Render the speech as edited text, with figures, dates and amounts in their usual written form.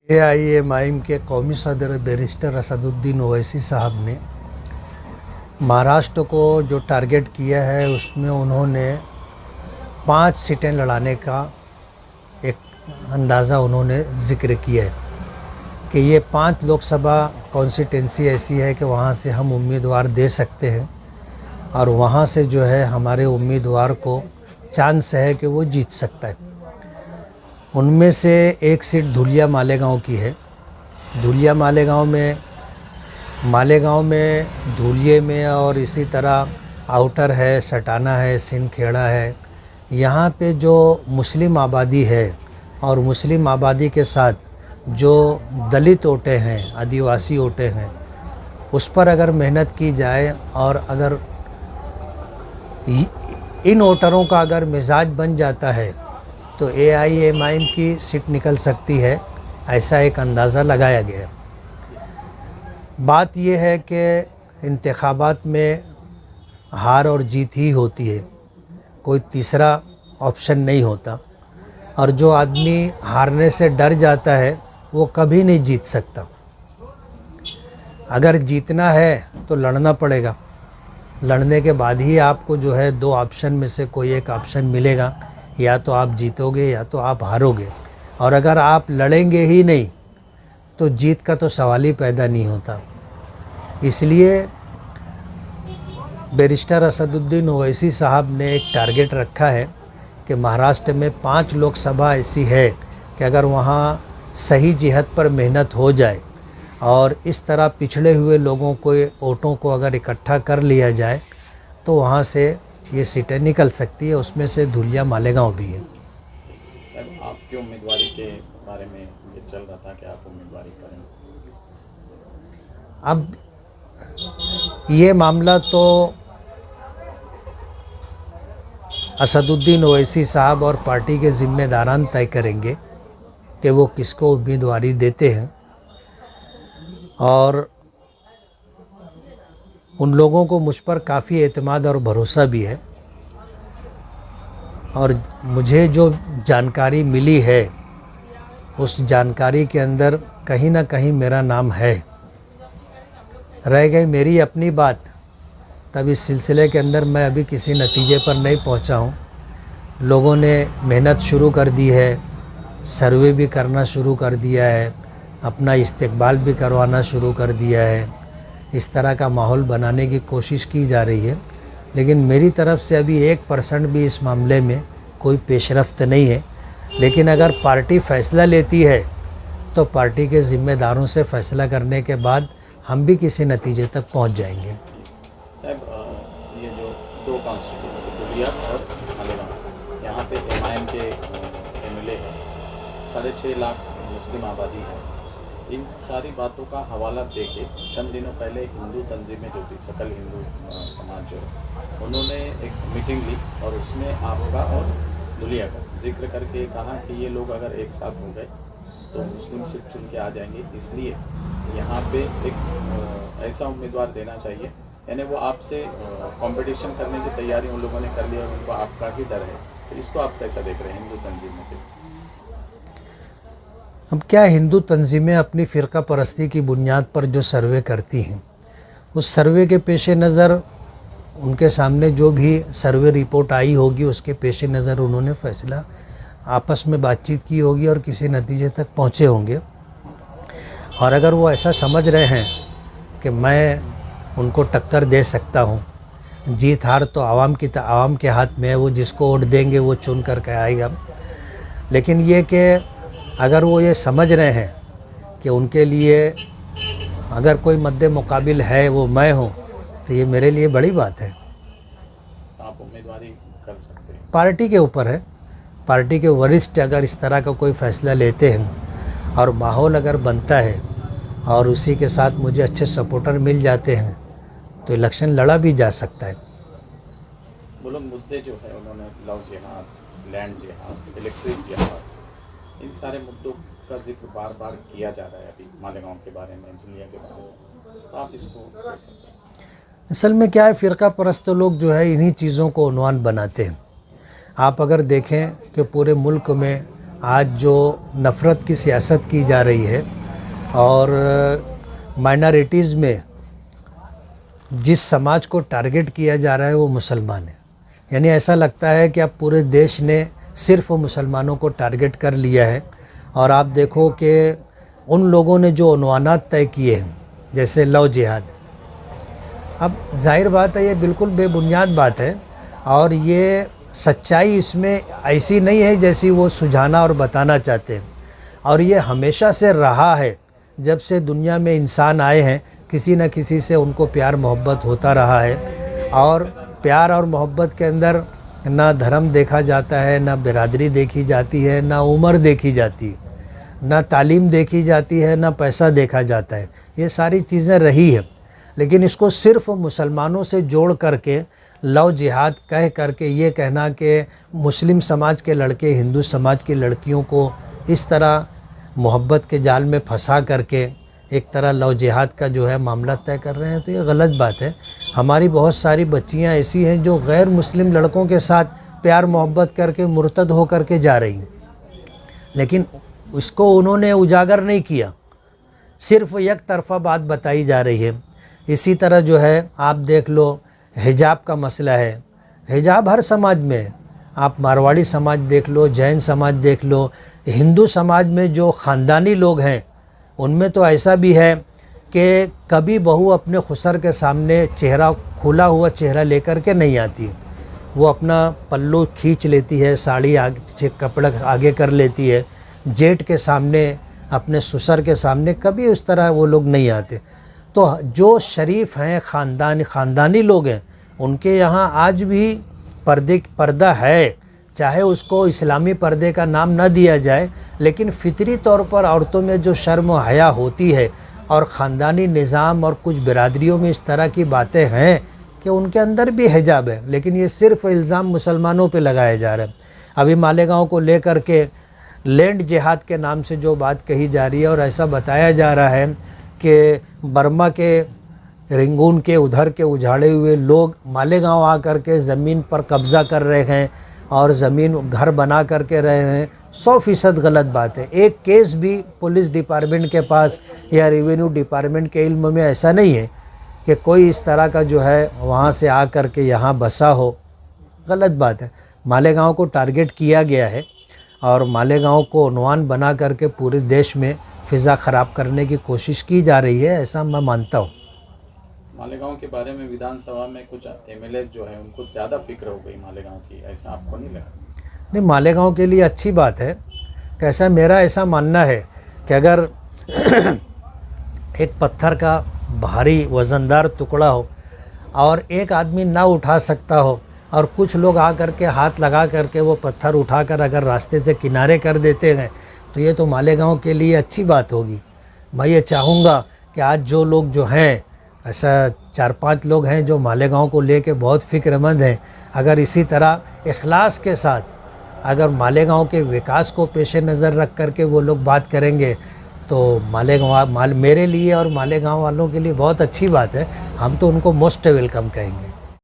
AIMIM के कौमी सदर बैरिस्टर असदुद्दीन ओवैसी साहब ने महाराष्ट्र को जो टारगेट किया है उसमें उन्होंने 5 सीटें लड़ाने का एक अंदाज़ा उन्होंने ज़िक्र किया है कि ये 5 लोकसभा कॉन्स्टिट्यूंसी ऐसी है कि वहाँ से हम उम्मीदवार दे सकते हैं और वहाँ से जो है हमारे उम्मीदवार को चांस है कि वो जीत सकता है। उनमें से एक सीट धुलिया मालेगांव की है। धुलिया मालेगांव में धुलिये में और इसी तरह आउटर है, सटाना है, सिंदखेड़ा है। यहाँ पे जो मुस्लिम आबादी है और मुस्लिम आबादी के साथ जो दलित वोटें हैं, आदिवासी वोटें हैं, उस पर अगर मेहनत की जाए और अगर इन वोटरों का अगर मिजाज बन जाता है तो AIMIM की सीट निकल सकती है, ऐसा एक अंदाज़ा लगाया गया। बात यह है कि इंतखाबात में हार और जीत ही होती है, कोई तीसरा ऑप्शन नहीं होता। और जो आदमी हारने से डर जाता है वो कभी नहीं जीत सकता। अगर जीतना है तो लड़ना पड़ेगा। लड़ने के बाद ही आपको जो है 2 ऑप्शन में से कोई एक ऑप्शन मिलेगा, या तो आप जीतोगे या तो आप हारोगे। और अगर आप लड़ेंगे ही नहीं तो जीत का तो सवाल ही पैदा नहीं होता। इसलिए बैरिस्टर असदुद्दीन ओवैसी साहब ने एक टारगेट रखा है कि महाराष्ट्र में 5 लोकसभा ऐसी है कि अगर वहाँ सही जिहत पर मेहनत हो जाए और इस तरह पिछड़े हुए लोगों को वोटों को अगर इकट्ठा कर लिया जाए तो वहाँ से ये सीटें निकल सकती है। उसमें से धुलिया मालेगांव भी है। आपकी उम्मीदवारी के बारे में ये चल रहा था कि आप उम्मीदवारी करेंगे। अब ये मामला तो असदुद्दीन ओवैसी साहब और पार्टी के ज़िम्मेदारान तय करेंगे कि वो किसको उम्मीदवारी देते हैं। और उन लोगों को मुझ पर काफ़ी एतमाद और भरोसा भी है। और मुझे जो जानकारी मिली है उस जानकारी के अंदर कहीं ना कहीं मेरा नाम है। रह गई मेरी अपनी बात, तब इस सिलसिले के अंदर मैं अभी किसी नतीजे पर नहीं पहुंचा हूं। लोगों ने मेहनत शुरू कर दी है, सर्वे भी करना शुरू कर दिया है, अपना इस्तकबाल भी करवाना शुरू कर दिया है। इस तरह का माहौल बनाने की कोशिश की जा रही है, लेकिन मेरी तरफ से अभी 1% भी इस मामले में कोई पेशरफ्त नहीं है। लेकिन अगर पार्टी फ़ैसला लेती है तो पार्टी के ज़िम्मेदारों से फ़ैसला करने के बाद हम भी किसी नतीजे तक पहुंच जाएंगे। साहब, ये जो 2 कॉन्स्टिट्यूशन धुलिया और मालेगांव, यहाँ पे MIM के MLA है, 6.5 लाख मुस्लिम आबादी है। इन सारी बातों का हवाला देके चंद दिनों पहले हिंदू तंजीमें जो थी, सकल हिंदू समाज जो, उन्होंने एक मीटिंग ली और उसमें आपका और धुलिया का जिक्र करके कहा कि ये लोग अगर एक साथ हो गए तो मुस्लिम सीट चुन के आ जाएंगे। इसलिए यहाँ पे एक ऐसा उम्मीदवार देना चाहिए, यानी वो आपसे कंपटीशन करने की तैयारी उन लोगों ने कर लिया और उनको आपका ही डर है। तो इसको आप कैसा देख रहे हैं हिंदू तंजीमों के? अब क्या, हिंदू तंजीमें अपनी फ़िरका परस्ती की बुनियाद पर जो सर्वे करती हैं, उस सर्वे के पेश नज़र उनके सामने जो भी सर्वे रिपोर्ट आई होगी उसके पेश नज़र उन्होंने फ़ैसला आपस में बातचीत की होगी और किसी नतीजे तक पहुँचे होंगे। और अगर वो ऐसा समझ रहे हैं कि मैं उनको टक्कर दे सकता हूँ, जीत हार तो आवाम के हाथ में है, वो जिसको वोट देंगे वो चुन करके आएगा। लेकिन ये कि अगर वो ये समझ रहे हैं कि उनके लिए अगर कोई मद्दे मुकाबिल है वो मैं हूँ, तो ये मेरे लिए बड़ी बात है। आप उम्मीदवारी कर सकते हैं, पार्टी के ऊपर है। पार्टी के वरिष्ठ अगर इस तरह का कोई फ़ैसला लेते हैं और माहौल अगर बनता है और उसी के साथ मुझे अच्छे सपोर्टर मिल जाते हैं तो इलेक्शन लड़ा भी जा सकता है। वो लोग मुद्दे जो है उन्होंने लव जिहाद, लैंड जिहाद, इलेक्ट्रिक जिहाद, इन सारे मुद्दों का जिक्र बार बार किया जा रहा है अभी मालेगांव के बारे में, दुनिया के बारे में। तो आप इसको कैसे सकते हैं? असल में क्या है, फ़िरका परस्त लोग जो है इन्हीं चीज़ों को उन्वान बनाते हैं। आप अगर देखें कि पूरे मुल्क में आज जो नफ़रत की सियासत की जा रही है और माइनॉरिटीज़ में जिस समाज को टारगेट किया जा रहा है वो मुसलमान है। यानी ऐसा लगता है कि अब पूरे देश ने सिर्फ मुसलमानों को टारगेट कर लिया है। और आप देखो कि उन लोगों ने जो उन्वानात तय किए हैं, जैसे लव जिहाद, अब जाहिर बात है ये बिल्कुल बेबुनियाद बात है और ये सच्चाई इसमें ऐसी नहीं है जैसी वो सुझाना और बताना चाहते हैं। और ये हमेशा से रहा है, जब से दुनिया में इंसान आए हैं किसी न किसी से उनको प्यार मोहब्बत होता रहा है। और प्यार और मोहब्बत के अंदर ना धर्म देखा जाता है, ना बिरादरी देखी जाती है, ना उम्र देखी जाती है, ना तालीम देखी जाती है, ना पैसा देखा जाता है। ये सारी चीज़ें रही है, लेकिन इसको सिर्फ मुसलमानों से जोड़ करके लव जिहाद कह करके ये कहना कि मुस्लिम समाज के लड़के हिंदू समाज की लड़कियों को इस तरह मोहब्बत के जाल में फंसा करके एक तरह लव जिहाद का जो है मामला तय कर रहे हैं, तो ये गलत बात है। हमारी बहुत सारी बच्चियां ऐसी हैं जो गैर मुस्लिम लड़कों के साथ प्यार मोहब्बत करके मुर्तद हो करके जा रही हैं, लेकिन इसको उन्होंने उजागर नहीं किया, सिर्फ एक तरफा बात बताई जा रही है। इसी तरह जो है आप देख लो हिजाब का मसला है, हिजाब हर समाज में है। आप मारवाड़ी समाज देख लो, जैन समाज देख लो, हिंदू समाज में जो ख़ानदानी लोग हैं उनमें तो ऐसा भी है कि कभी बहू अपने खुसर के सामने चेहरा खुला हुआ चेहरा लेकर के नहीं आती, वो अपना पल्लू खींच लेती है, साड़ी आगे कपड़ा आगे कर लेती है, जेठ के सामने अपने ससुर के सामने कभी उस तरह वो लोग नहीं आते। तो जो शरीफ हैं ख़ानदानी लोग हैं उनके यहाँ आज भी पर्दा है, चाहे उसको इस्लामी पर्दे का नाम न दिया जाए, लेकिन फितरी तौर पर औरतों में जो शर्म व हया होती है और ख़ानदानी निज़ाम और कुछ बिरादरियों में इस तरह की बातें हैं कि उनके अंदर भी हिजाब है, लेकिन ये सिर्फ इल्ज़ाम मुसलमानों पे लगाया जा रहा है। अभी मालेगांव को लेकर के लैंड जिहाद के नाम से जो बात कही जा रही है और ऐसा बताया जा रहा है कि बर्मा के रिंगून के उधर के उजाड़े हुए लोग मालेगांव आकर के ज़मीन पर कब्ज़ा कर रहे हैं और ज़मीन घर बना करके रहे हैं, 100% गलत बात है। एक केस भी पुलिस डिपार्टमेंट के पास या रेवेन्यू डिपार्टमेंट के इल्म में ऐसा नहीं है कि कोई इस तरह का जो है वहाँ से आ कर के यहाँ बसा हो, गलत बात है। मालेगांव को टारगेट किया गया है और मालेगांव को उन्वान बना करके पूरे देश में फ़िज़ा ख़राब करने की कोशिश की जा रही है, ऐसा मैं मानता हूँ। मालेगांव के बारे में विधानसभा में कुछ एमएलए जो है उनको ज़्यादा फिक्र हो गई मालेगांव की, ऐसा आपको नहीं लगा? नहीं, मालेगांव के लिए अच्छी बात है। कैसा मेरा ऐसा मानना है कि अगर एक पत्थर का भारी वज़नदार टुकड़ा हो और एक आदमी ना उठा सकता हो और कुछ लोग आ कर के हाथ लगा करके वो पत्थर उठाकर अगर रास्ते से किनारे कर देते हैं तो ये तो मालेगांव के लिए अच्छी बात होगी। मैं ये चाहूँगा कि आज जो लोग जो हैं, ऐसा 4-5 लोग हैं जो मालेगांव को लेके बहुत फ़िक्रमंद हैं, अगर इसी तरह इखलास के साथ अगर मालेगांव के विकास को पेश नज़र रख करके वो लोग बात करेंगे तो मेरे लिए और मालेगांव वालों के लिए बहुत अच्छी बात है। हम तो उनको मोस्ट वेलकम कहेंगे।